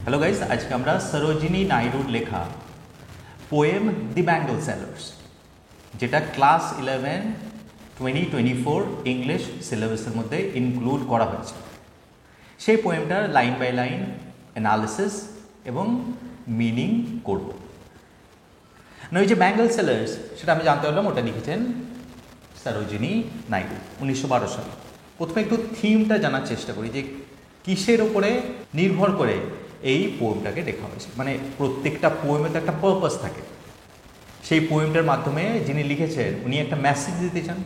Hello guys, আজকে আমরা সরোজিনী নাইডুর লেখা পোয়েম দি ব্যাঙ্গল সেলার্স, যেটা ক্লাস 11 2024 ইংলিশ সিলেবাসের মধ্যে ইনক্লুড করা হয়েছে, সেই পোয়েমটার লাইন বাই লাইন অ্যানালিসিস এবং মিনিং করব না। ওই যে ব্যাঙ্গল সেলার্স, সেটা আমি জানতে পারলাম ওটা লিখেছেন সরোজিনী নাইডু 1912 সালে। প্রথমে একটু থিমটা জানার চেষ্টা করি যে কিসের ওপরে নির্ভর করে এই পোয়েমটাকে লেখা হয়েছে। মানে প্রত্যেকটা পোয়েমে তো একটা পারপাস থাকে। সেই পোয়েমটার মাধ্যমে যিনি লিখেছেন উনি একটা মেসেজ দিতে চান।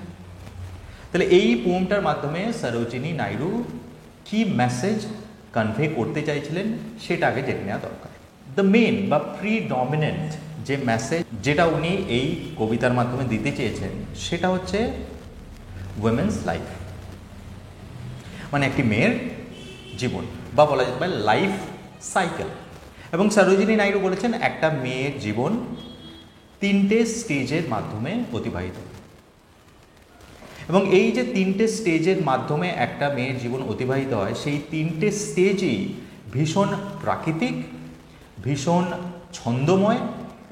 তাহলে এই পোয়েমটার মাধ্যমে সরোজিনী নাইডু কি মেসেজ কনভে করতে চাইছিলেন সেটা আগে জেনে নেওয়া দরকার। দ্য মেন বা প্রিডমিনেন্ট যে মেসেজ যেটা উনি এই কবিতার মাধ্যমে দিতে চেয়েছেন সেটা হচ্ছে উইমেন্স লাইফ, মানে একটি মেয়ের জীবন, বা বলা যেতে পারে লাইফ সাইকেল। এবং সরোজিনী নাইডু বলেছেন একটা মেয়ের জীবন 3টে স্টেজের মাধ্যমে অতিবাহিত, এবং এই যে 3টে স্টেজের মাধ্যমে একটা মেয়ের জীবন অতিবাহিত হয়, সেই 3টে স্টেজই ভীষণ প্রাকৃতিক, ভীষণ ছন্দময়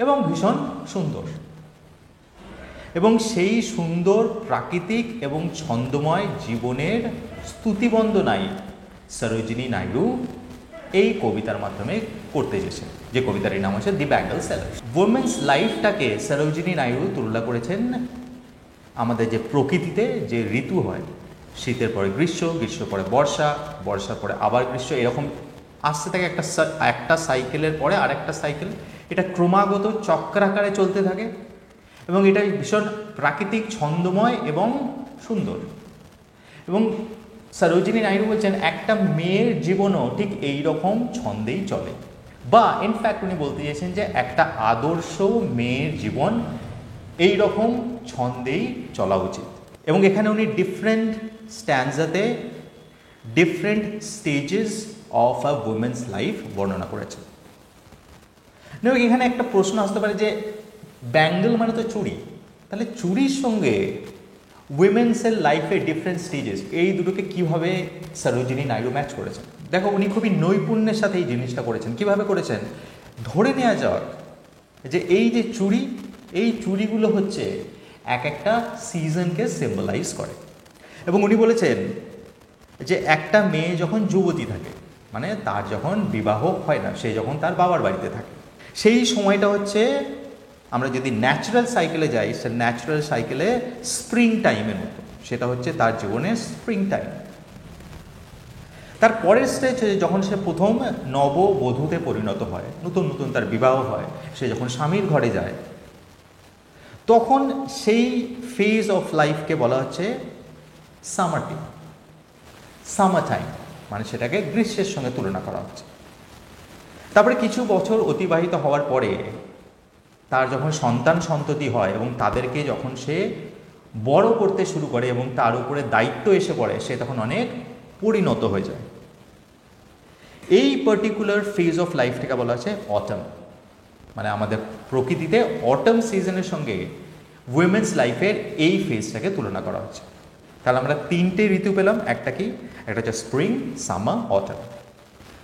এবং ভীষণ সুন্দর। এবং সেই সুন্দর প্রাকৃতিক এবং ছন্দময় জীবনের স্তুতিবন্দনাই সরোজিনী নাইডু এই কবিতার মাধ্যমে করতে চেয়েছেন, যে কবিতার নাম হচ্ছে দি ব্যাঙ্গল সেলার্স। উইমেন্স লাইফটাকে সরোজিনী নাইডু তুলনা করেছেন আমাদের যে প্রকৃতিতে যে ঋতু হয়, শীতের পরে গ্রীষ্ম, গ্রীষ্মের পরে বর্ষা, বর্ষার পরে আবার গ্রীষ্ম, এরকম আসতে থাকে একটা সাইকেলের পরে আরেকটা সাইকেল। এটা ক্রমাগত চক্রাকারে চলতে থাকে এবং এটা ভীষণ প্রাকৃতিক, ছন্দময় এবং সুন্দর। এবং সরোজিনী নাইডু বলছেন একটা মেয়ের জীবনও ঠিক এই রকম ছন্দেই চলে, বা ইনফ্যাক্ট উনি বলতে চেয়েছেন যে একটা আদর্শ মেয়ের জীবন এই রকম ছন্দেই চলা উচিত। এবং এখানে উনি ডিফারেন্ট স্ট্যান্ডাতে different stages of a women's life বর্ণনা করেছেন। এখানে একটা প্রশ্ন আসতে পারে যে ব্যাঙ্গল মানে তো চুড়ি, তাহলে চুড়ির সঙ্গে উইমেন্সের লাইফে ডিফারেন্ট স্টেজেস, এই দুটোকে কীভাবে সরোজিনী নাইডু ম্যাচ করেছেন? দেখো, উনি খুবই নৈপুণ্যের সাথে এই জিনিসটা করেছেন। কিভাবে করেছেন? ধরে নেওয়া যাক যে এই যে চুড়ি, এই চুড়িগুলো হচ্ছে এক একটা সিজনকে সিম্বলাইজ করে। এবং উনি বলেছেন যে একটা মেয়ে যখন যুবতী থাকে, মানে তার যখন বিবাহ হয় না, সে যখন তার বাবার বাড়িতে থাকে, সেই সময়টা হচ্ছে, আমরা যদি ন্যাচারাল সাইকেলে যাই, সে ন্যাচারাল সাইকেলে স্প্রিং টাইমের মতো, সেটা হচ্ছে তার জীবনের স্প্রিং টাইম। তার পরের স্টেজ যখন সে প্রথম নববধূতে পরিণত হয়, নতুন নতুন তার বিবাহ হয়, সে যখন স্বামীর ঘরে যায়, তখন সেই ফেজ অফ লাইফকে বলা হচ্ছে সামার টাইম, মানে সেটাকে গ্রীষ্মের সঙ্গে তুলনা করা হচ্ছে। তারপরে কিছু বছর অতিবাহিত হওয়ার পরে তার যখন সন্তান সন্ততি হয় এবং তাদেরকে যখন সে বড় করতে শুরু করে এবং তার উপরে দায়িত্ব এসে পড়ে, সে তখন অনেক পরিণত হয়ে যায়। এই পার্টিকুলার ফেজ অফ লাইফটাকে বলা হচ্ছে অটম, মানে আমাদের প্রকৃতিতে অটম সিজনের সঙ্গে উইমেন্স লাইফের এই ফেজটাকে তুলনা করা হচ্ছে। তাহলে আমরা 3টে ঋতু পেলাম, একটা কি, একটা হচ্ছে স্প্রিং, সামার, অটম।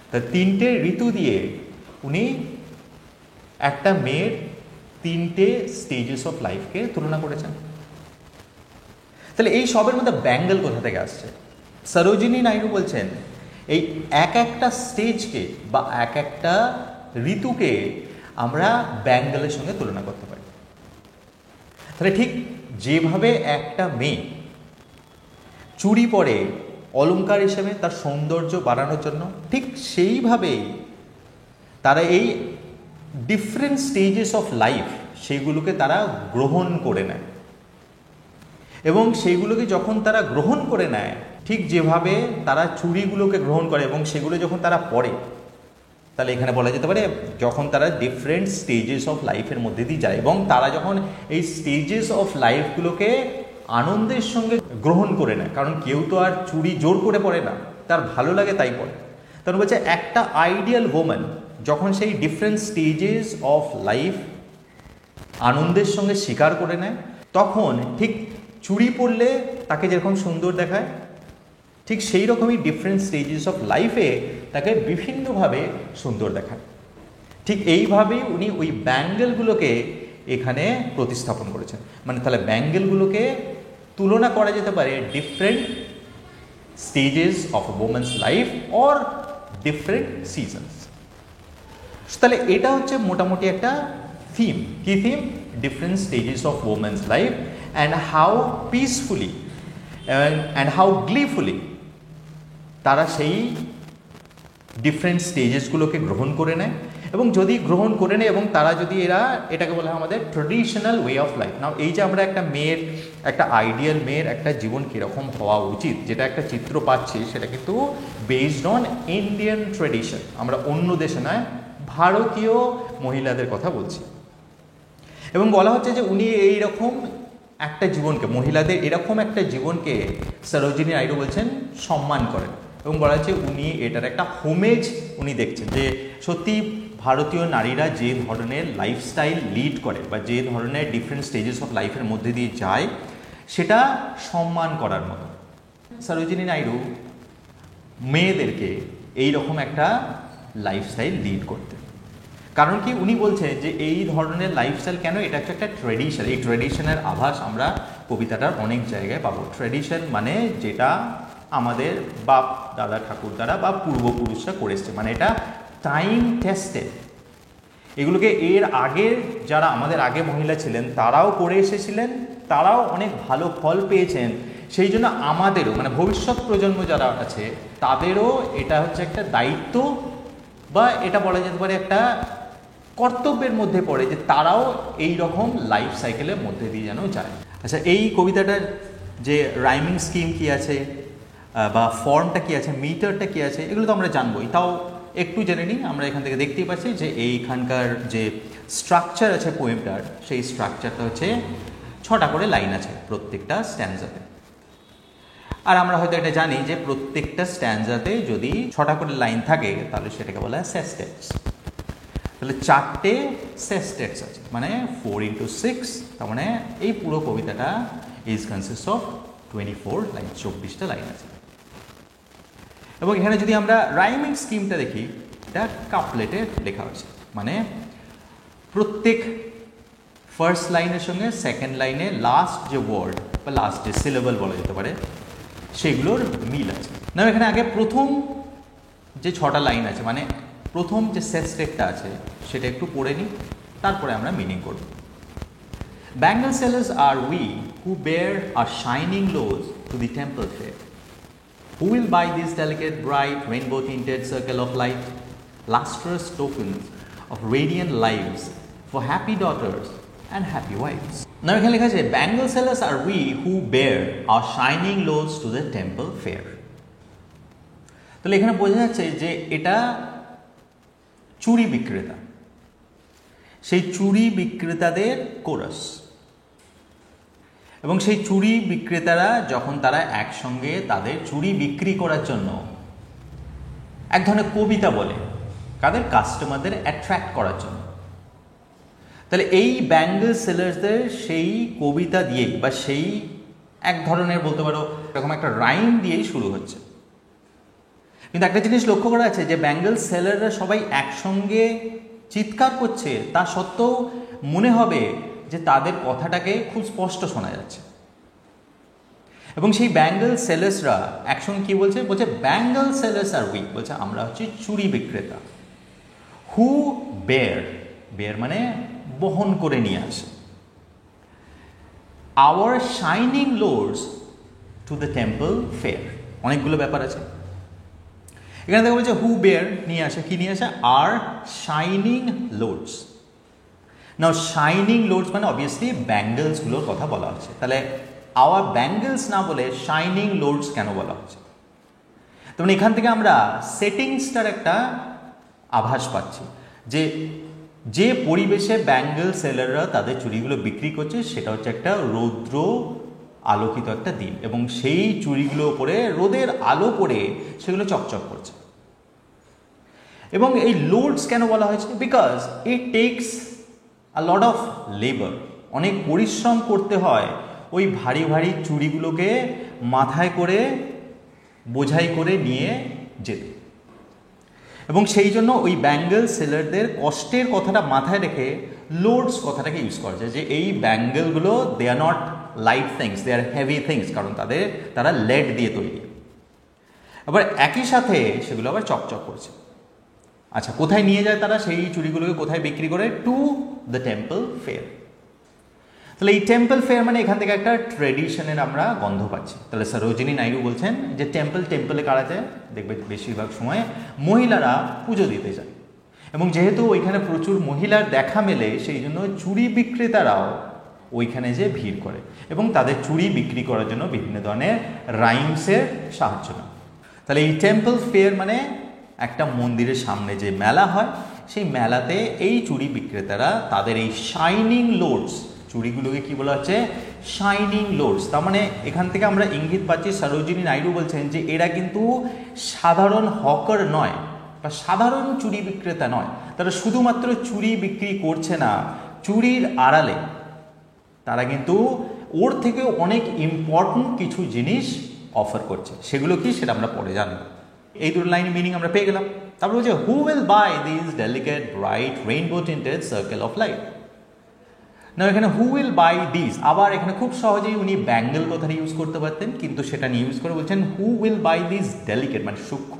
তা 3টে ঋতু দিয়ে উনি একটা মেয়ের 3টে স্টেজেস অফ লাইফকে তুলনা করেছেন। তাহলে এই সবের মধ্যে ব্যাঙ্গল কোথা থেকে আসছে? সরোজিনী নাইডু বলছেন এই এক একটা স্টেজকে বা এক একটা ঋতুকে আমরা ব্যাঙ্গলের সঙ্গে তুলনা করতে পারি। তাহলে ঠিক যেভাবে একটা মেয়ে চুড়ি পরে অলংকার হিসেবে তার সৌন্দর্য বাড়ানোর জন্য, ঠিক সেইভাবেই তারা এই ডিফারেন্ট স্টেজেস অফ লাইফ সেইগুলোকে তারা গ্রহণ করে নেয়। এবং সেইগুলোকে যখন তারা গ্রহণ করে নেয়, ঠিক যেভাবে তারা চুড়িগুলোকে গ্রহণ করে এবং সেগুলো যখন তারা পরে, তাহলে এখানে বলা যেতে পারে যখন তারা ডিফারেন্ট স্টেজেস অফ লাইফের মধ্যে দিয়ে যায় এবং তারা যখন এই স্টেজেস অফ লাইফগুলোকে আনন্দের সঙ্গে গ্রহণ করে নেয়, কারণ কেউ তো আর চুড়ি জোর করে পড়ে না, তার ভালো লাগে তাই পড়ে। তার বলছে একটা আইডিয়াল ওম্যান যখন সেই ডিফারেন্ট স্টেজেস অফ লাইফ আনন্দের সঙ্গে স্বীকার করে নেয়, তখন ঠিক চুড়ি পরলে তাকে যেরকম সুন্দর দেখায়, ঠিক সেই রকমই ডিফারেন্ট স্টেজেস অফ লাইফে তাকে বিভিন্নভাবে সুন্দর দেখায়। ঠিক এইভাবেই উনি ওই ব্যাঙ্গেলগুলোকে এখানে প্রতিস্থাপন করেছেন। মানে তাহলে ব্যাঙ্গেলগুলোকে তুলনা করা যেতে পারে different stages of a woman's life or different seasons. তাহলে এটা হচ্ছে মোটামুটি একটা থিম। কি থিম? Different stages of woman's life and how peacefully and how gleefully তারা সেই ডিফারেন্ট স্টেজেসগুলোকে গ্রহণ করে নেয়, এবং যদি গ্রহণ করে নেয় এবং তারা যদি এটাকে বলা হয় আমাদের ট্রেডিশনাল ওয়ে অফ লাইফ। নাও এই যে আমরা একটা মেয়ের, একটা আইডিয়াল মেয়ের একটা জীবন কীরকম হওয়া উচিত, যেটা একটা চিত্র পাচ্ছি, সেটা কিন্তু বেসড অন ইন্ডিয়ান ট্রেডিশন। আমরা অন্য দেশে নয়, ভারতীয় মহিলাদের কথা বলছি। এবং বলা হচ্ছে যে উনি এইরকম একটা জীবনকে, মহিলাদের এরকম একটা জীবনকে সরোজিনী নাইডু বলছেন সম্মান করেন, এবং বলা হচ্ছে উনি এটার একটা হোমেজ উনি দেখছেন যে সত্যি ভারতীয় নারীরা যে ধরনের লাইফস্টাইল লিড করে বা যে ধরনের ডিফারেন্ট স্টেজেস অফ লাইফের মধ্যে দিয়ে যায় সেটা সম্মান করার মতো। সরোজিনী নাইডু মেয়েদেরকে এইরকম একটা লাইফস্টাইল লিড করতে, কারণ কি উনি বলছেন যে এই ধরনের লাইফস্টাইল কেন, এটা হচ্ছে একটা ট্রেডিশন। এই ট্রেডিশনের আভাস আমরা কবিতাটার অনেক জায়গায় পাবো। ট্রেডিশন মানে যেটা আমাদের বাপ দাদা ঠাকুরদারা বা পূর্বপুরুষরা করে এসছে, মানে এটা টাইম টেস্টেড। এগুলোকে এর আগে যারা আমাদের আগে মহিলা ছিলেন তারাও করে এসেছিলেন, তারাও অনেক ভালো ফল পেয়েছেন। সেই জন্য আমাদেরও, মানে ভবিষ্যৎ প্রজন্ম যারা আছে তাদেরও এটা হচ্ছে একটা দায়িত্ব, বা এটা বলা যেতে পারে একটা কর্তব্যের মধ্যে পড়ে যে তারাও এই রকম লাইফ সাইকেলের মধ্যে দিয়ে যেন যায়। আচ্ছা, এই কবিতাটার যে রাইমিং স্কিম কি আছে বা ফর্মটা কি আছে, মিটারটা কি আছে, এগুলো তো আমরা জানবোই, তাও একটু জেনে নিই। আমরা এখান থেকে দেখতেই পাচ্ছি যে এইখানকার যে স্ট্রাকচার আছে পোয়েমটার, সেই স্ট্রাকচারটা হচ্ছে 6টা করে লাইন আছে প্রত্যেকটা স্ট্যান্জাতে। আর আমরা হয়তো এটা জানি যে প্রত্যেকটা স্ট্যান্জাতে যদি 6টা করে লাইন থাকে তাহলে সেটাকে বলা হয় সেস্টেটস। তাহলে 4টে সেস্টেটস আছে, মানে 4 × 6, তার মানে এই পুরো কবিতাটা ইজ কনসিস্ট অফ 24 লাইন, 24টা লাইন আছে। এবং এখানে যদি আমরা রাইমিং স্কিমটা দেখি, এটা কাপলেটে লেখা হয়েছে, মানে প্রত্যেক ফার্স্ট লাইনের সঙ্গে সেকেন্ড লাইনে লাস্ট যে ওয়ার্ড বা লাস্ট যে সিলেবল বলা যেতে পারে সেগুলোর মিল আছে। না, এখানে আগে প্রথম যে 6টা লাইন আছে, মানে প্রথম যে সেস্টেটটা আছে সেটা একটু পড়ে নিই, তারপরে আমরা মিনিং করব। Bangle sellers are we who bear our shining loads to the temple fair. Who will buy this delicate, bright, rainbow-tinted circle of light, lustrous tokens of radiant lives for happy daughters and happy wives? Now, এখানে লেখা আছে Bangle sellers are we who bear our shining loads to the temple fair. তাহলে এখানে বোঝা যাচ্ছে যে এটা চুড়ি বিক্রেতা, সেই চুড়ি বিক্রেতাদের কোরাস। এবং সেই চুড়ি বিক্রেতারা যখন তারা একসঙ্গে তাদের চুড়ি বিক্রি করার জন্য এক ধরনের কবিতা বলে, তাদের কাস্টমারদের অ্যাট্রাক্ট করার জন্য, তাহলে এই ব্যাঙ্গল সেলার্সদের সেই কবিতা দিয়েই বা সেই এক ধরনের বলতে পারো এরকম একটা রাইম দিয়েই শুরু হচ্ছে। কিন্তু একটা জিনিস লক্ষ্য করা আছে যে ব্যাঙ্গল সেলাররা সবাই একসঙ্গে চিৎকার করছে, তা সত্ত্বেও মনে হবে যে তাদের কথাটাকে খুব স্পষ্ট শোনা যাচ্ছে। এবং সেই ব্যাঙ্গল সেলার্সরা একসঙ্গে কি বলছে, বলছে ব্যাঙ্গল সেলার্স আর উই, বলছে আমরা হচ্ছে চুড়ি বিক্রেতা। হু বেয়ার, বেয়ার মানে বহন করে নিয়ে আসে, our shining loads to the temple fair. অনেকগুলো ব্যাপার আছে এখানে, দেখা বলছে হু বেয়ার নিয়ে আসে, কি নিয়ে আসে, আর শাইনিং লোডস। নাও শাইনিং লোডস মানে অবভিয়াসলি ব্যাঙ্গলসগুলোর কথা বলা হচ্ছে, তাহলে আওয়ার ব্যাঙ্গলস না বলে শাইনিং লোডস কেন বলা হচ্ছে? তেমন এখান থেকে আমরা সেটিংসটার একটা আভাস পাচ্ছি যে যে পরিবেশে ব্যাঙ্গল সেলাররা তাদের চুড়িগুলো বিক্রি করছে সেটা হচ্ছে একটা রৌদ্র আলোকিত একটা দিন, এবং সেই চুড়িগুলো পরে রোদের আলো পড়ে সেগুলো চকচক করছে। এবং এই লোডস কেন বলা হয়েছে? Because it tax a lot of labour, অনেক পরিশ্রম করতে হয় ওই ভারী ভারী চুড়িগুলোকে মাথায় করে বোঝাই করে নিয়ে যেতে। এবং সেই জন্য ওই ব্যাঙ্গেল সেলারদের কষ্টের কথাটা মাথায় রেখে লোডস কথাটাকে ইউজ করা যায়, যে এই ব্যাঙ্গেলগুলো they are not light things, they are heavy things, কারণ তারা লেড দিয়ে তৈরি। আবার একই সাথে সেগুলো আবার চকচক করছে। আচ্ছা, কোথায় নিয়ে যায় তারা সেই চুড়িগুলোকে, কোথায় বিক্রি করে? Two the temple fair. তাহলে এই টেম্পল ফেয়ার মানে এখান থেকে একটা ট্রেডিশনের আমরা গন্ধ পাচ্ছি। তাহলে সরোজিনী নাইডু বলছেন যে টেম্পলে কারা যায়? দেখবে বেশিরভাগ সময় মহিলারা পুজো দিতে যায়, এবং যেহেতু ওইখানে প্রচুর মহিলার দেখা মেলে সেই জন্য চুড়ি বিক্রেতারাও ওইখানে যে ভিড় করে এবং তাদের চুড়ি বিক্রি করার জন্য বিভিন্ন ধরনের রাইমসের সাহায্য নেয়। তাহলে এই টেম্পল ফেয়ার মানে একটা মন্দিরের সামনে যে মেলা হয়, সেই মেলাতে এই চুড়ি বিক্রেতারা তাদের এই শাইনিং লোডস, চুড়িগুলোকে কি বলা হচ্ছে? Shining loads. তার মানে এখান থেকে আমরা ইঙ্গিত পাচ্ছি সরোজিনী নাইডু বলছেন যে এরা কিন্তু সাধারণ হকার নয় বা সাধারণ চুড়ি বিক্রেতা নয়, তারা শুধুমাত্র চুড়ি বিক্রি করছে না, চুড়ির আড়ালে তারা কিন্তু ওর থেকে অনেক ইম্পর্টেন্ট কিছু জিনিস অফার করছে। সেগুলো কি সেটা আমরা পরে জানবো। এই দুটো লাইন মিনিং আমরা পেয়ে গেলাম। তারপর বলছে হু will buy this delicate bright rainbow tinted circle of light. না, এখানে হু উইল বাই দিস, আবার এখানে খুব সহজেই উনি ব্যাঙ্গেল কথাটা ইউজ করতে পারতেন, কিন্তু সেটা নিয়ে ইউজ করে বলছেন who will buy this delicate মানে সূক্ষ্ম,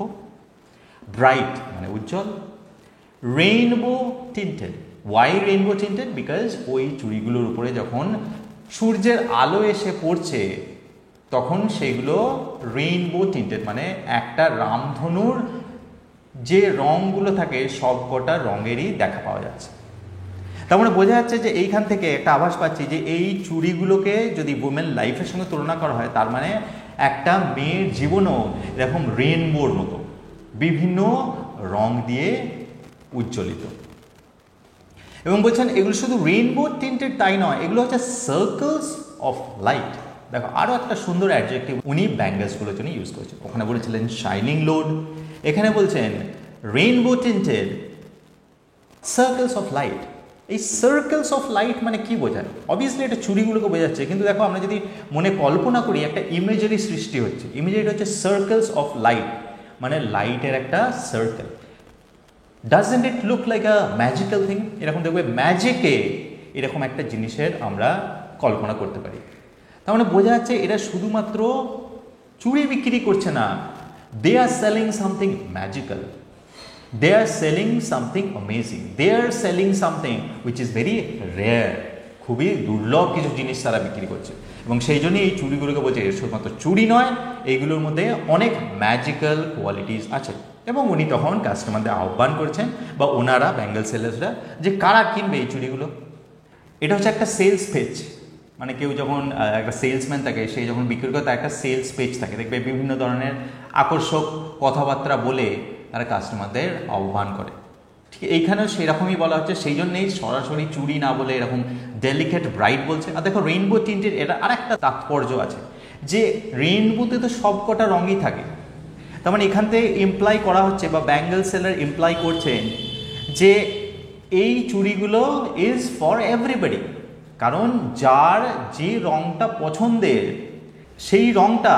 ব্রাইট মানে উজ্জ্বল, rainbow tinted. Why rainbow tinted? Because ওই চুড়িগুলোর উপরে যখন সূর্যের আলো এসে পড়ছে তখন সেগুলো রেইনবো টিন্টেড মানে একটা রামধনুর যে রঙগুলো থাকে সব কটা রঙেরই দেখা পাওয়া যাচ্ছে। তার মানে বোঝা যাচ্ছে যে এইখান থেকে একটা আভাস পাচ্ছি যে এই চুড়িগুলোকে যদি ওমেন লাইফের সঙ্গে তুলনা করা হয়, তার মানে একটা মেয়ের জীবনও এরকম রেইনবোর মতো বিভিন্ন রং দিয়ে উজ্জ্বলিত। এবং বলছেন এগুলো শুধু রেইনবো টিন্টেড তাই নয়, এগুলো হচ্ছে সার্কেলস অফ লাইট। দেখো আরও একটা সুন্দর অ্যাডজেক্টিভ উনি ব্যাঙ্গেলসগুলোর জন্য ইউজ করেছেন। ওখানে বলেছিলেন শাইনিং লোড, এখানে বলছেন rainbow tinted circles of light. এই সার্কেলস অফ লাইট মানে কি বোঝায়? অবভিয়াসলি এটা চুড়িগুলোকে বোঝাচ্ছে, কিন্তু দেখো আমরা যদি মনে কল্পনা করি একটা ইমেজারি সৃষ্টি হচ্ছে। ইমেজারিটা হচ্ছে সার্কেলস অফ লাইট মানে লাইটের একটা circle. Doesn't it look like a magical thing? এরকম দেখবে ম্যাজিকে এরকম একটা জিনিসের আমরা কল্পনা করতে পারি। তার মানে বোঝা যাচ্ছে এরা শুধুমাত্র চুড়ি বিক্রি করছে না, they are selling something magical, they are selling something amazing, they are selling something which is very rare, খুবই দুর্লভ কিছু জিনিস তারা বিক্রি করছে। এবং সেই জন্যই এই চুড়িগুলোকে বলছে শুধুমাত্র চুড়ি নয়, এইগুলোর মধ্যে অনেক ম্যাজিক্যাল কোয়ালিটিস আছে। এবং উনি তখন কাস্টমারদের আহ্বান করছেন বা ওনারা ব্যাঙ্গেল সেলার্সরা যে কারা কিনবে এই চুড়িগুলো। এটা হচ্ছে একটা সেলস পেজ, মানে কেউ যখন একটা সেলসম্যান থাকে সে যখন বিক্রি করে তার একটা সেলস পেজ থাকে, দেখবে বিভিন্ন ধরনের আকর্ষক কথাবার্তা বলে তারা কাস্টমারদের আহ্বান করে। ঠিক এইখানেও সেরকমই বলা হচ্ছে, সেই জন্যেই সরাসরি চুড়ি না বলে এরকম ডেলিকেট ব্রাইট বলছে। আর দেখো রেইনবো টিন্টের এটা আর একটা তাৎপর্য আছে যে রেইনবোতে তো সব কটা রঙই থাকে। তার মানে এখান থেকে ইমপ্লাই করা হচ্ছে বা ব্যাঙ্গেল সেলার ইমপ্লাই করছেন যে এই চুড়িগুলো ইজ ফর এভরিবডি, কারণ যার যে রঙটা পছন্দের সেই রঙটা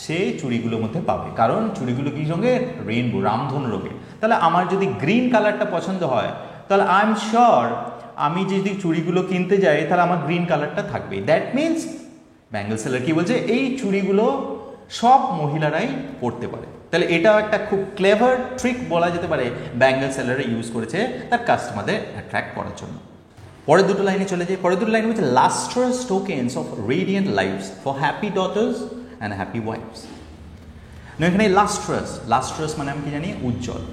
সে চুড়িগুলোর মধ্যে পাবে, কারণ চুড়িগুলো কি রঙে? রেইনবো, রামধনু রঙের। তাহলে আমার যদি গ্রিন কালারটা পছন্দ হয় তাহলে আই এম শিওর আমি যদি চুড়িগুলো কিনতে যাই তাহলে আমার গ্রিন কালারটা থাকবে। দ্যাট মিনস ব্যাঙ্গেল সেলার কি বলছে? এই চুড়িগুলো সব মহিলারাই পরতে পারে। তাহলে এটাও একটা খুব ক্লেভার ট্রিক বলা যেতে পারে ব্যাঙ্গেল সেলারে ইউজ করেছে তার কাস্টমারদের অ্যাট্রাক্ট করার জন্য। পরের দুটো লাইনে চলে যাই। পরের দুটো লাইনে হচ্ছে lustrous tokens of radiant lives for happy daughters and happy wives. এখানে লাস্ট্রাস মানে আমি কি জানি? উজ্জ্বল।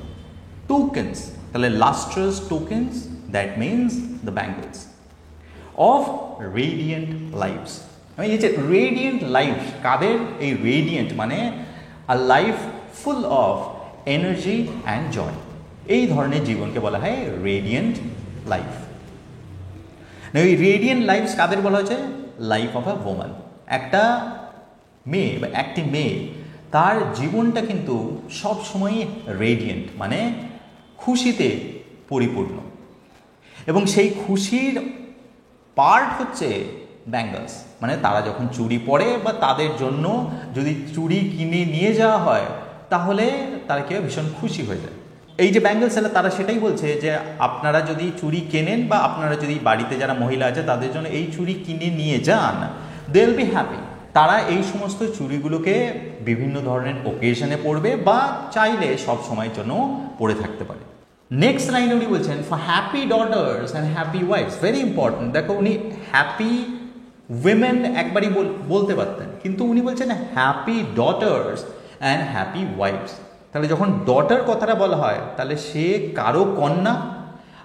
টোকেন্স, তাহলে lustrous tokens that means the bangles of radiant lives. এই যে রেডিয়েন্ট লাইফ কাদের? এই রেডিয়েন্ট মানে a life full of energy and joy, এই ধরনের জীবনকে বলা হয় রেডিয়েন্ট লাইফ। এই রেডিয়েন্ট লাইফ কাদের বলা হয়েছে? Life of a woman. একটা মেয়ে বা একটি মেয়ে তার জীবনটা কিন্তু সবসময় রেডিয়েন্ট মানে খুশিতে পরিপূর্ণ, এবং সেই খুশির পার্ট হচ্ছে ব্যাঙ্গলস। মানে তারা যখন চুড়ি পরে বা তাদের জন্য যদি চুড়ি কিনে নিয়ে যাওয়া হয় তাহলে তারা কেউ ভীষণ খুশি হয়ে যায়। এই যে ব্যাঙ্গেল সেলার তারা সেটাই বলছে যে আপনারা যদি চুড়ি কেনেন বা আপনারা যদি বাড়িতে যারা মহিলা আছে তাদের জন্য এই চুড়ি কিনে নিয়ে যান, দে উইল বি হ্যাপি। তারা এই সমস্ত চুড়িগুলোকে বিভিন্ন ধরনের ওকেশনে পরবে বা চাইলে সব সময়ের জন্য পরে থাকতে পারে। নেক্সট লাইনে উনি বলছেন for happy daughters and happy wife's, very important. দেখো উনি হ্যাপি উইমেন একবারই বলতে পারতেন, কিন্তু উনি বলছেন happy daughters and happy wife's. তাহলে যখন ডটার কথাটা বলা হয় তাহলে সে কারো কন্যা,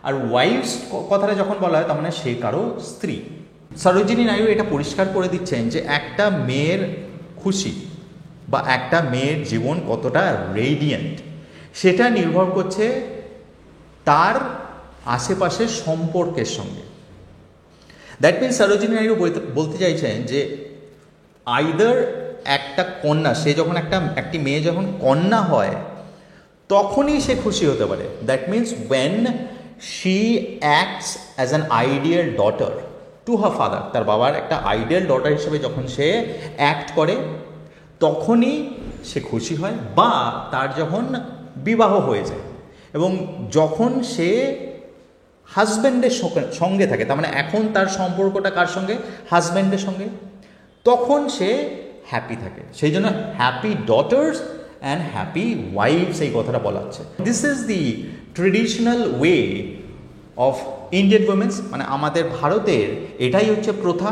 আর ওয়াইফস কথাটা যখন বলা হয় তার মানে সে কারো স্ত্রী। সরোজিনী নাইডু এটা পরিষ্কার করে দিচ্ছেন যে একটা মেয়ের খুশি বা একটা মেয়ের জীবন কতটা রেডিয়েন্ট সেটা নির্ভর করছে তার আশেপাশের সম্পর্কের সঙ্গে। দ্যাট মিনস সরোজিনী নাইডু বলতে চাইছেন যে আইদার একটা কন্যা, সে যখন একটি মেয়ে যখন কন্যা হয় তখনই সে খুশি হতে পারে। That means when she acts as an ideal daughter to her father, তার বাবার একটা আইডিয়াল ডটার হিসেবে যখন সে অ্যাক্ট করে তখনই সে খুশি হয়, বা তার যখন বিবাহ হয়ে যায় এবং যখন সে হাজব্যান্ডের সঙ্গে থাকে, তার মানে এখন তার সম্পর্কটা কার সঙ্গে, হাজব্যান্ডের সঙ্গে, তখন সে হ্যাপি থাকে। সেই জন্য happy daughters and happy wife's এই কথাটা বলা হচ্ছে। This is the traditional way of Indian women's, মানে আমাদের ভারতের এটাই হচ্ছে প্রথা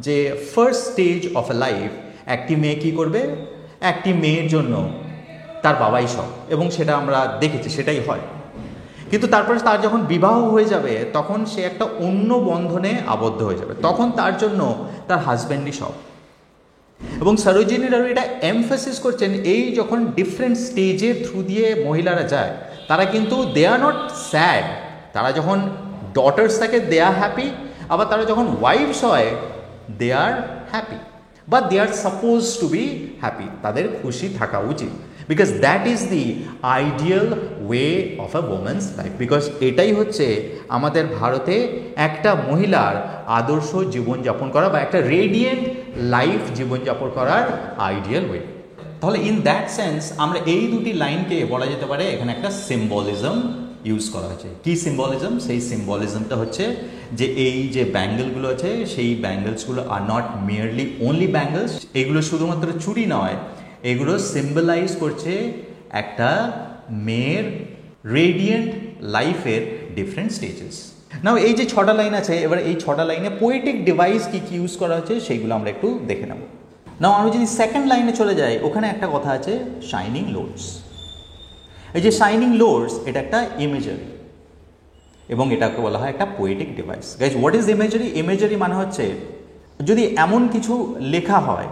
যে first stage of A life একটি মেয়ে কী করবে, একটি মেয়ের জন্য তার বাবাই সব, এবং সেটা আমরা দেখেছি সেটাই হয়। কিন্তু তারপরে তার যখন বিবাহ হয়ে যাবে তখন সে একটা অন্য বন্ধনে আবদ্ধ হয়ে যাবে, তখন তার জন্য তার হাজব্যান্ডই সব। এবং সরোজিনী নাইডু এটা এমফাসিস করছেন, এই যখন ডিফারেন্ট স্টেজের থ্রু দিয়ে মহিলারা যায় তারা কিন্তু দে আর নট স্যাড। তারা যখন ডটার্স থাকে দে আর হ্যাপি, আবার তারা যখন ওয়াইফস হয় দে আর হ্যাপি, বা দে are suppose two be happy, তাদের খুশি থাকা উচিত। Because that is the ideal way of a women's life. Because এটাই হচ্ছে আমাদের ভারতে একটা মহিলার আদর্শ জীবনযাপন করা বা একটা রেডিয়েন্ট লাইফ জীবনযাপন করার আইডিয়াল ওয়ে। তাহলে ইন দ্যাট সেন্স আমরা এই দুটি লাইনকে বলা যেতে পারে এখানে একটা সিম্বলিজম ইউজ করা হয়েছে। কী সিম্বলিজম? সেই সিম্বলিজমটা হচ্ছে যে এই যে ব্যাঙ্গেলগুলো আছে সেই ব্যাঙ্গেলসগুলো are not merely only bangles, এগুলো শুধুমাত্র চুড়ি নয়, এগুলো সিম্বলাইজ করছে একটা মেয়ের রেডিয়েন্ট লাইফের ডিফারেন্ট স্টেজেস। নাও এই যে 6টা লাইন আছে, এবার এই 6টা লাইনে পোয়েটিক ডিভাইস কী কী ইউজ করা হচ্ছে সেইগুলো আমরা একটু দেখে নেব। নাও আমি যদি সেকেন্ড লাইনে চলে যাই, ওখানে একটা কথা আছে শাইনিং লোডস। এই যে শাইনিং লোডস এটা একটা ইমেজারি এবং এটাকে বলা হয় একটা poetic device. Guys, what is imagery? Imagery মানে হচ্ছে যদি এমন কিছু লেখা হয়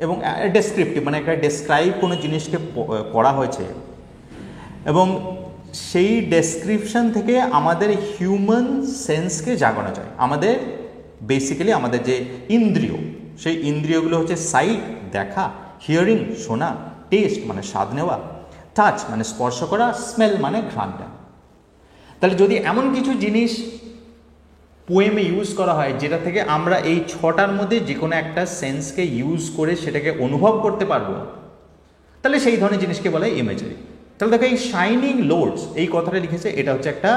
এবং ডেসক্রিপটিভ মানে একটা ডেসক্রাইব কোনো জিনিসকে করা হয়েছে এবং সেই ডেসক্রিপশন থেকে আমাদের হিউম্যান সেন্সকে জাগানো যায়। আমাদের বেসিক্যালি আমাদের যে ইন্দ্রিয়, সেই ইন্দ্রিয়গুলো হচ্ছে সাইট দেখা, হিয়ারিং শোনা, টেস্ট মানে স্বাদ নেওয়া, টাচ মানে স্পর্শ করা, স্মেল মানে ঘ্রাণটা। তাহলে যদি এমন কিছু জিনিস পোয়েমে ইউজ করা হয় যেটা থেকে আমরা এই 6টার মধ্যে যে কোনো একটা সেন্সকে ইউজ করে সেটাকে অনুভব করতে পারবো, তাহলে সেই ধরনের জিনিসকে বলা হয় ইমেজারি। তাহলে দেখো এই শাইনিং লোডস এই কথাটা লিখেছে, এটা হচ্ছে একটা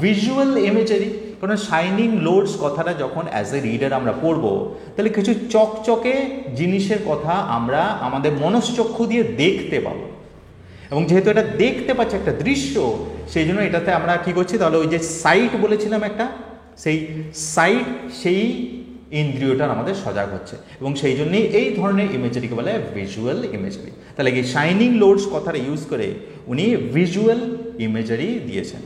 ভিজুয়াল ইমেজারি। কারণ শাইনিং লোডস কথাটা যখন অ্যাজ এ রিডার আমরা পড়বো তাহলে কিছু চকচকে জিনিসের কথা আমরা আমাদের মনশ্চক্ষু দিয়ে দেখতে পাবো, এবং যেহেতু এটা দেখতে পাচ্ছি একটা দৃশ্য, সেই জন্য এটাতে আমরা কী করছি, তাহলে ওই যে সাইট বলেছিলাম একটা, সেই সাইট সেই ইন্দ্রিয়টার আমাদের সজাগ হচ্ছে, এবং সেই জন্যই এই ধরনের ইমেজারিকে বলে ভিজুয়াল ইমেজারি। তাহলে এই শাইনিং লোডস কথাটা ইউজ করে উনি ভিজুয়াল ইমেজারি দিয়েছেন।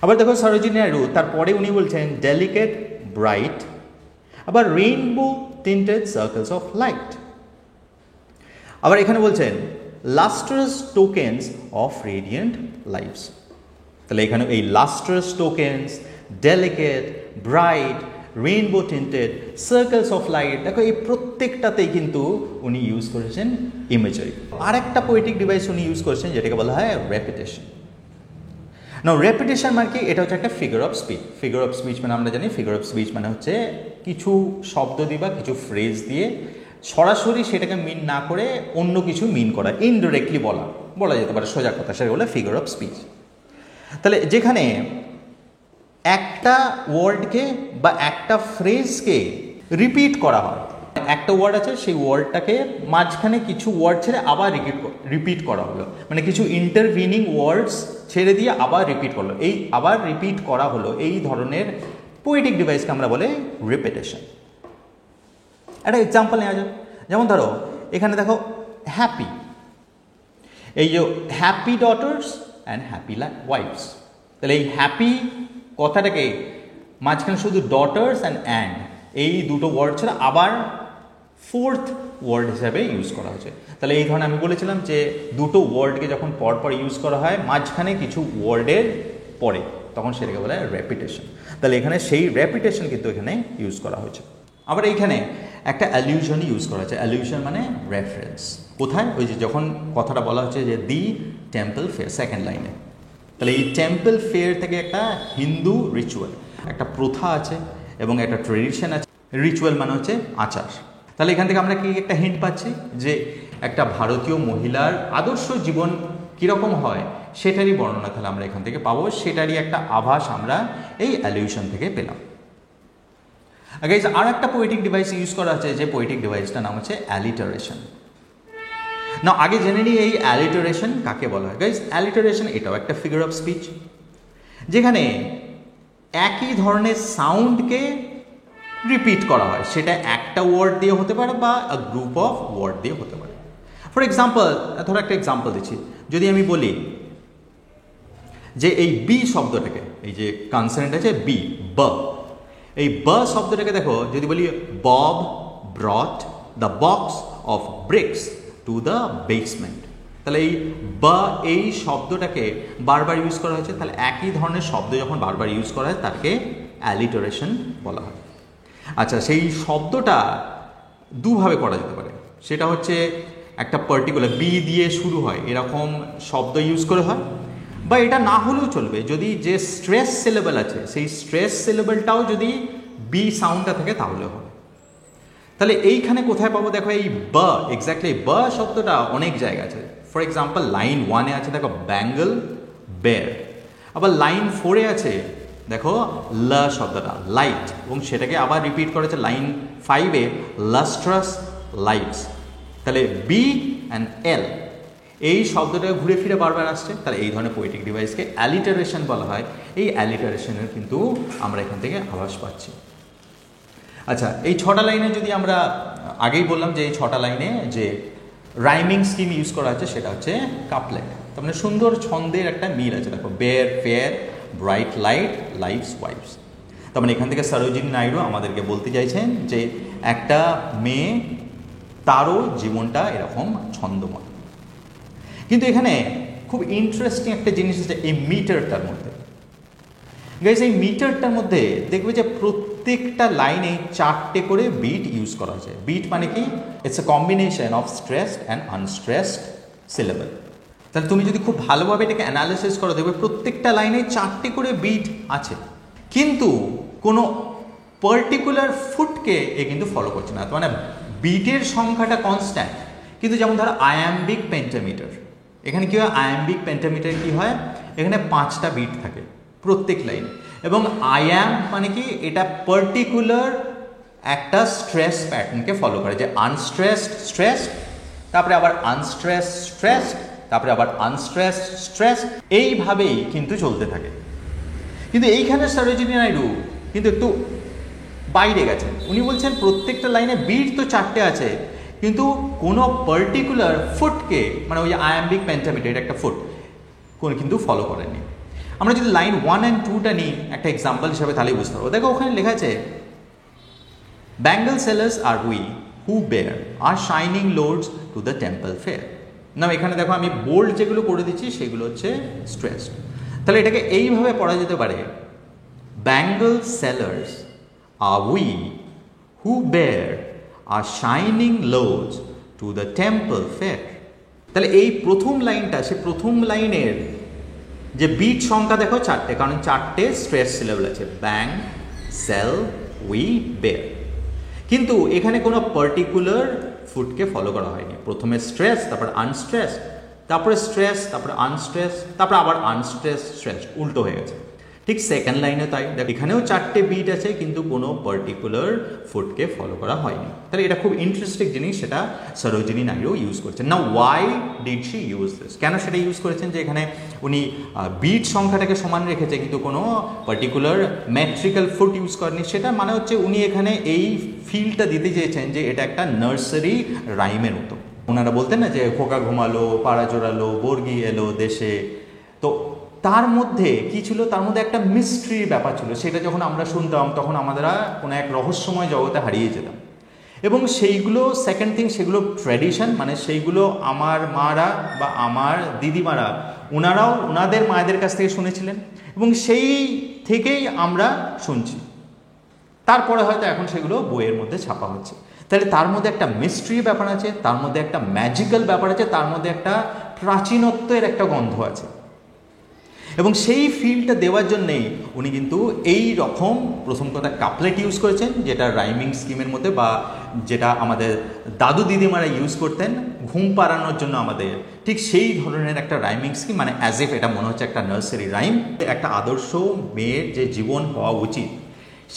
আবার দেখো সরোজিনী নাইডু তারপরে উনি বলছেন ডেলিকেট ব্রাইট, আবার rainbow tinted circles of light, আবার এখানে বলছেন lustrous tokens of radiant lifes. তাহলে এখানে এই lustrous tokens, delicate, bright, rainbow tinted, circles of light, দেখো এই প্রত্যেকটাতেই কিন্তু উনি ইউজ করেছেন ইমেজারি। আর একটা পোয়েটিক ডিভাইস উনি ইউজ করেছেন যেটাকে বলা হয় রেপিটেশন। নাও রেপিটেশন মানে কি? এটা হচ্ছে একটা figure of speech. Figure of speech মানে আমরা জানি ফিগার অফ স্পিচ মানে হচ্ছে কিছু শব্দ দিয়ে বা কিছু ফ্রেজ দিয়ে সরাসরি সেটাকে মিন না করে অন্য কিছু মিন করা, ইনডিরেক্টলি বলা যেতে পারে সোজা কথা, সেটা বলে ফিগার অফ স্পিচ। তাহলে যেখানে একটা ওয়ার্ডকে বা একটা ফ্রেজকে রিপিট করা হয়, একটা ওয়ার্ড আছে সেই ওয়ার্ডটাকে মাঝখানে কিছু ওয়ার্ড ছেড়ে আবার রিপিট করা হলো, মানে কিছু ইন্টারভিনিং ওয়ার্ডস ছেড়ে দিয়ে আবার রিপিট করলো, এই আবার রিপিট করা হলো, এই ধরনের পোয়েটিক ডিভাইসকে আমরা বলে রিপিটেশন। একটা এক্সাম্পল নেওয়া যাক, যেমন ধরো এখানে দেখো হ্যাপি, এই যে happy daughters and happy wife's, তাহলে এই হ্যাপি কথাটাকে মাঝখানে শুধু ডটার্স অ্যান্ড এই দুটো ওয়ার্ড ছাড়া আবার ফোর্থ ওয়ার্ড হিসাবে ইউজ করা হয়েছে। তাহলে এই ধরনের আমি বলেছিলাম যে দুটো ওয়ার্ডকে যখন পরপর ইউজ করা হয় মাঝখানে কিছু ওয়ার্ডের পরে, তখন সেটাকে বলা হয় রেপিটেশন। তাহলে এখানে সেই রেপিটেশন কিন্তু এখানে ইউজ করা হয়েছে। আবার এইখানে একটা অ্যালিউশন ইউজ করা হয়েছে, অ্যালিউশন মানে রেফারেন্স। কোথায়? ওই যে যখন কথাটা বলা হচ্ছে যে দি টেম্পল ফেয়ার, সেকেন্ড লাইনে। তাহলে এই টেম্পল ফেয়ার থেকে একটা হিন্দু রিচুয়াল, একটা প্রথা আছে এবং একটা ট্রেডিশন আছে। রিচুয়াল মানে হচ্ছে আচার। তাহলে এখান থেকে আমরা কি একটা হিন্ট পাচ্ছি যে একটা ভারতীয় মহিলার আদর্শ জীবন কীরকম হয় সেটারই বর্ণনা তাহলে আমরা এখান থেকে পাবো, সেটারই একটা আভাস আমরা এই অ্যালিউশন থেকে পেলাম। গাইজ আর একটা পোয়েটিক ডিভাইস ইউজ করা আছে, যে পোয়েটিক ডিভাইসটার নাম হচ্ছে অ্যালিটারেশন। না আগে জেনে নিই এই অ্যালিটারেশন কাকে বলা হয়। গাইজ অ্যালিটারেশন এটাও একটা ফিগার অফ স্পিচ, যেখানে একই ধরনের সাউন্ডকে রিপিট করা হয়, সেটা একটা ওয়ার্ড দিয়ে হতে পারে বা গ্রুপ অফ ওয়ার্ড দিয়ে হতে পারে। ফর এক্সাম্পল, ধরো একটা এক্সাম্পল দিচ্ছি, যদি আমি বলি যে এই বি শব্দটাকে, এই যে কনসোনেন্ট আছে বি, এই শব্দটাকে দেখো, যদি বলি Bob brought the box of bricks to the basement, তাহলে এই শব্দটাকে বারবার ইউজ করা হয়েছে। তাহলে একই ধরনের শব্দ যখন বারবার ইউজ করা হয় তাকে অ্যালিটারেশন বলা হয়। আচ্ছা, সেই শব্দটা দুভাবে করা যেতে পারে, সেটা হচ্ছে একটা পার্টিকুলার বি দিয়ে শুরু হয় এরকম শব্দ ইউজ করে হয়, বা এটা না হলেও চলবে যদি যে স্ট্রেস সিলেবল আছে সেই স্ট্রেস সিলেবলটাও যদি বি সাউন্ডটা থাকে তাহলে হবে। তাহলে এইখানে কোথায় পাবো দেখো, এই এক্স্যাক্টলি শব্দটা অনেক জায়গা আছে। ফর এক্সাম্পল লাইন 1-এ আছে দেখো ব্যাঙ্গল বেয়ার, আবার লাইন 4-এ আছে দেখো ল শব্দটা লাইট, এবং সেটাকে আবার রিপিট করেছে লাইন 5-এ লাস্ট্রাস লাইটস। তাহলে বি অ্যান্ড এল এই শব্দটা ঘুরে ফিরে বারবার আসছে, তাহলে এই ধরনের পোয়েটিক ডিভাইসকে অ্যালিটারেশন বলা হয়। এই অ্যালিটারেশনের কিন্তু আমরা এখান থেকে আভাস পাচ্ছি। আচ্ছা, এই 6টা লাইনে যদি আমরা আগেই বললাম যে এই 6টা লাইনে যে রাইমিং স্কিম ইউজ করা আছে সেটা হচ্ছে কাপলেট, তার মানে সুন্দর ছন্দের একটা মিল আছে। দেখো bear fair bright light lives wives, তার মানে এখান থেকে সরোজিনী নাইডু আমাদেরকে বলতে চাইছেন যে একটা মেয়ে তারও জীবনটা এরকম ছন্দময়। কিন্তু এখানে খুব ইন্টারেস্টিং একটা জিনিস আছে এই মিটারটার মধ্যে। গাইজ এই মিটারটার মধ্যে দেখবে যে প্রত্যেকটা লাইনে 4টে করে বিট ইউজ করা হয়েছে। বিট মানে কি? It's a combination of stressed and unstressed syllable. তাহলে তুমি যদি খুব ভালোভাবে এটাকে অ্যানালিসিস করো দেখবে প্রত্যেকটা লাইনে 4টে করে বিট আছে, কিন্তু কোনো পার্টিকুলার ফুটকে এ কিন্তু ফলো করছে না। মানে বিটের সংখ্যাটা কনস্ট্যান্ট, কিন্তু যেমন ধরো আয়াম্বিক পেন্টামিটার, এখানে কি হয় আয়াম্বিক পেন্টামিটার কি হয়, এখানে 5টা বিট থাকে প্রত্যেক লাইনে, এবং আয়াম মানে কি এটা পার্টিকুলার একটা স্ট্রেস প্যাটার্নকে ফলো করে, যে আনস্ট্রেসড স্ট্রেস, তারপরে আবার আনস্ট্রেস স্ট্রেস, তারপরে আবার আনস্ট্রেস স্ট্রেস, এইভাবেই কিন্তু চলতে থাকে। কিন্তু এইখানে সরোজিনী নাইডু কিন্তু একটু বাইরে গেছেন, উনি বলছেন প্রত্যেকটা লাইনে বিট তো 4টে আছে, কিন্তু কোনো পার্টিকুলার ফুটকে, মানে ওই আয়াম্বিক পেন্টামিটার এটা একটা ফুট, কোনো কিন্তু ফলো করেননি। আমরা যদি লাইন 1 and 2টা নিই একটা এক্সাম্পল হিসাবে তাহলেই বুঝতে পারবো। দেখো ওখানে লেখা আছে bangle sellers are we who bear our shining loads to the temple fair. না এখানে দেখো আমি বোল্ড যেগুলো করে দিচ্ছি সেগুলো হচ্ছে স্ট্রেসড। তাহলে এটাকে এইভাবে পড়া যেতে পারে bangle sellers are we who bear our shining loads to the temple fair. তাহলে এই প্রথম লাইনটা, সে প্রথম লাইনের যে বিট সংখ্যা দেখো 4টে, কারণ 4টে স্ট্রেস সিলেবল আছে, ব্যাং সেল উই বেয়ার। কিন্তু এখানে কোনো পার্টিকুলার ফুডকে ফলো করা হয়নি। প্রথমে স্ট্রেস, তারপর আনস্ট্রেস, তারপরে স্ট্রেস, তারপরে আনস্ট্রেস, তারপরে আবার আনস্ট্রেস স্ট্রেস, উল্টো হয়ে গেছে। ঠিক সেকেন্ড লাইনে তাই, এখানেও 4টে বিট আছে কিন্তু কোনো পার্টিকুলার ফুডকে ফলো করা হয়নি। তাহলে এটা খুব ইন্টারেস্টিং জিনিস, সেটা সরোজিনী নাইডু ইউজ করছেন। না why did she use this, কেন সেটা ইউজ করেছেন যে এখানে উনি বিট সংখ্যাটাকে সমান রেখেছে কিন্তু কোনো পার্টিকুলার ম্যাট্রিক্যাল ফুড ইউজ করেনি। সেটা মানে হচ্ছে উনি এখানে এই ফিলটা দিতে চেয়েছেন যে এটা একটা নার্সারি রাইমের মতো। ওনারা বলতেন না যে খোকা ঘুমালো, পাড়া জোড়ালো, বর্গি এলো দেশে, তো তার মধ্যে কি ছিল, তার মধ্যে একটা মিস্ট্রির ব্যাপার ছিল। সেটা যখন আমরা শুনতাম তখন আমরা কোনো এক রহস্যময় জগতে হারিয়ে যেতাম। এবং সেইগুলো সেকেন্ড থিং, সেগুলো ট্র্যাডিশন, মানে সেইগুলো আমার মারা বা আমার দিদিমারা ওনারাও ওনাদের মায়েদের কাছ থেকে শুনেছিলেন এবং সেই থেকেই আমরা শুনছি। তারপরে হয়তো এখন সেগুলো বইয়ের মধ্যে ছাপা হচ্ছে। তাহলে তার মধ্যে একটা মিস্ট্রি ব্যাপার আছে, তার মধ্যে একটা ম্যাজিক্যাল ব্যাপার আছে, তার মধ্যে একটা প্রাচীনত্বের একটা গন্ধ আছে। এবং সেই ফিলটা দেওয়ার জন্যেই উনি কিন্তু এই রকম প্রথম কথা কাপলেট ইউজ করেছেন, যেটা রাইমিং স্কিমের মধ্যে বা যেটা আমাদের দাদু দিদিমারা ইউজ করতেন ঘুম পাড়ানোর জন্য আমাদের, ঠিক সেই ধরনের একটা রাইমিং স্কিম, মানে অ্যাজ ইফ এটা মনে হচ্ছে একটা নার্সারি রাইম। একটা আদর্শ মেয়ের যে জীবন হওয়া উচিত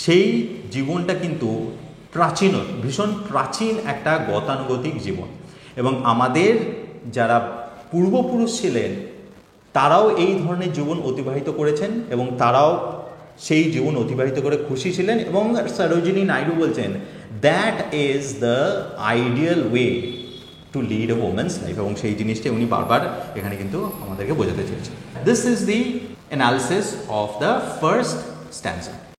সেই জীবনটা কিন্তু প্রাচীন, ভীষণ প্রাচীন একটা গতানুগতিক জীবন। এবং আমাদের যারা পূর্বপুরুষ ছিলেন তারাও এই ধরনের জীবন অতিবাহিত করেছেন এবং তারাও সেই জীবন অতিবাহিত করে খুশি ছিলেন। এবং সরোজিনী নাইডু বলছেন that is the ideal way to lead a women's life, এবং সেই জিনিসটা উনি বারবার এখানে কিন্তু আমাদেরকে বোঝাতে চেয়েছেন। This is the analysis of the first স্ট্যান্সা।